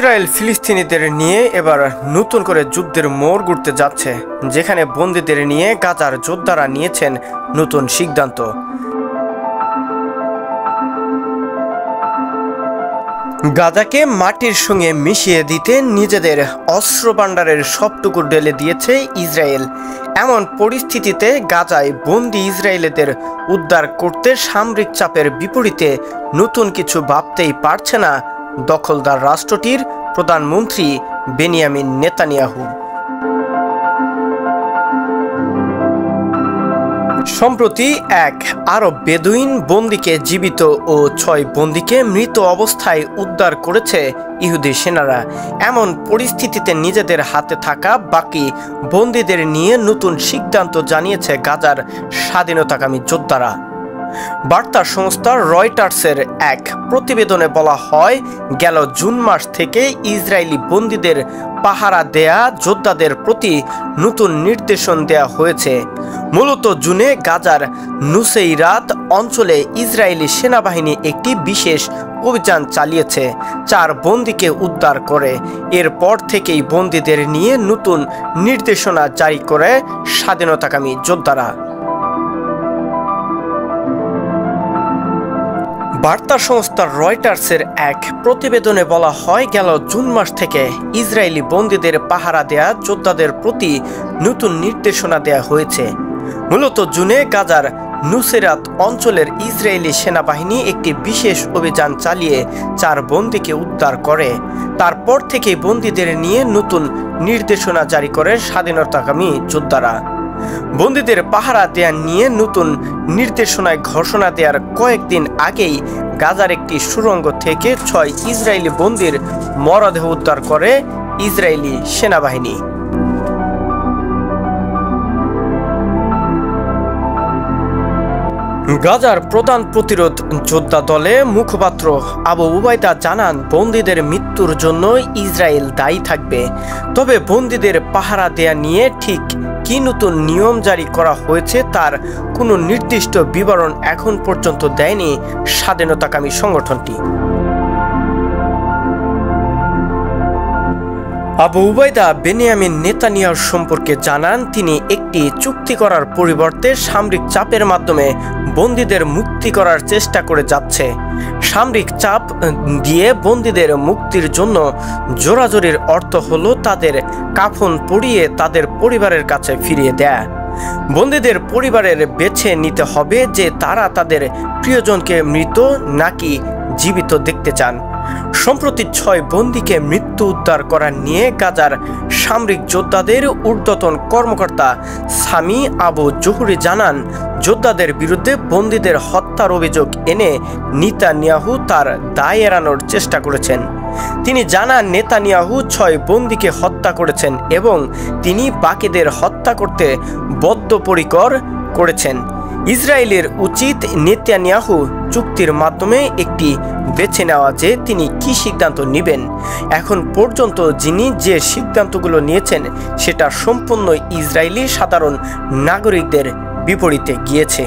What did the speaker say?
Israel ফিলিস্তিনিদের নিয়ে এবার নতুন করে যুদ্ধের মোড় ঘুরতে যাচ্ছে, যেখানে বন্দীদের নিয়ে গাজার যোদ্ধারা নিয়েছেন নতুন সিদ্ধান্ত। গাজাকে মাটির সঙ্গে মিশিয়ে দিতে নিজেদের অস্ত্র ভাণ্ডারের সবটুকু ঢেলে দিয়েছে ইসরায়েল। এমন পরিস্থিতিতে গাজায় বন্দী ইসরায়েলিদের উদ্ধার করতে সামরিক চাপের বিপরীতে নতুন কিছু ভাবতেই পারছে না দখলদার রাষ্ট্রটির প্রধানমন্ত্রী বেনিয়ামিন নেতানিয়াহু। সম্প্রতি এক আরব বেদুইন বন্দীকে জীবিত ও 6 বন্দীকে মৃত অবস্থায় উদ্ধার করেছে ইহুদি সেনারা। এমন পরিস্থিতিতে নিজেদের হাতে থাকা বাকি বন্দীদের নিয়ে নতুন সিদ্ধান্ত জানিয়েছে গাজার স্বাধীনতাকামী যোদ্ধারা। বার্তা সংস্থা রয়টার্সের এক প্রতিবেদনে বলা হয়, গেল জুন মাস থেকে ইসরায়েলি বন্দীদের পাহারা দেয়া যোদ্ধাদের প্রতি নতুন নির্দেশন দেয়া হয়েছে। মূলত জুনে গাজার নুসেইরাত অঞ্চলে ইসরায়েলি সেনাবাহিনী একটি বিশেষ অভিযান চালিয়েছে, 4 বন্দীকে উদ্ধার করে। এরপর থেকেই বন্দীদের নিয়ে নতুন নির্দেশনা জারি করে স্বাধীনতাকামী যোদ্ধারা। বার্তা সংস্থা রয়টার্সের এক প্রতিবেদনে বলা হয়, গেল জুন মাস থেকে ইসরায়েলি বন্দীদের পাহারা দেয়া যোদ্ধাদের প্রতি নতুন নির্দেশনা দেয়া হয়েছে। মূলত জুনে গাজার নুসেরাত অঞ্চলের ইসরায়েলি সেনাবাহিনী একটি বিশেষ অভিযান চালিয়ে 4 বন্দীকে উদ্ধার করে। তারপর থেকে বন্দীদের নিয়ে নতুন নির্দেশনা জারি করে স্বাধীনতাকামী যোদ্ধারা। বন্দীদের পাহারা দেয়া নিয়ে নতুন নির্দেশনায় ঘোষণা দেওয়ার কয়েকদিন আগেই গাজার একটি সুড়ঙ্গ থেকে 6 ইসরায়েলি বন্দীর মরদেহ উদ্ধার করে ইসরায়েলি সেনাবাহিনী। গাজার প্রধান প্রতিরোধ যোদ্ধা দলে মুখপাত্র আবু উবাইদা জানান, বন্দীদের মৃত্যুর জন্য ইসরায়েল দায়ী থাকবে। তবে বন্দীদের পাহারা দেয়া নিয়ে ঠিক কি নতুন নিয়ম জারি করা হয়েছে তার কোনো নির্দিষ্ট বিবরণ এখন পর্যন্ত দেয়নি স্বাধীনতাকামী সংগঠনটি। আবু উবাইদা বেনিয়ামিন নেতানিয়াহু সম্পর্কে জানান, তিনি একটি চুক্তি করার পরিবর্তে সামরিক চাপের মাধ্যমে বন্দীদের মুক্তি করার চেষ্টা করে যাচ্ছে। সামরিক চাপ দিয়ে বন্দীদের মুক্তির জন্য জোরাজোরির অর্থ হলো তাদের কাফন পরিয়ে তাদের পরিবারের কাছে ফিরিয়ে দেয়া। বন্দীদের পরিবারের বেছে নিতে হবে যে তারা তাদের প্রিয়জনকে মৃত নাকি জীবিত দেখতে চান। সম্প্রতি 6 বন্দীকে মৃত্যু উদ্ধার করা নিয়ে গাজার সামরিক যোদ্ধাদের ঊর্ধ্বতন কর্মকর্তা সামি আবু জহুরি জানান, যোদ্ধাদের বিরুদ্ধে বন্দীদের হত্যার অভিযোগ এনে নেতানিয়াহু তার দায় এড়ানোর চেষ্টা করেছেন। তিনি জানান, নেতানিয়াহু 6 বন্দীকে হত্যা করেছেন এবং তিনি বাকিদের হত্যা করতে বদ্ধপরিকর করেছেন। ইসরায়েলের উচিত নেতানিয়াহু চুক্তির মাধ্যমে একটি বেছে নেওয়া যে তিনি কি সিদ্ধান্ত নেবেন। এখন পর্যন্ত যিনি যে সিদ্ধান্তগুলো নিয়েছেন সেটা সম্পূর্ণ ইসরায়েলি সাধারণ নাগরিকদের বিপরীতে গিয়েছে।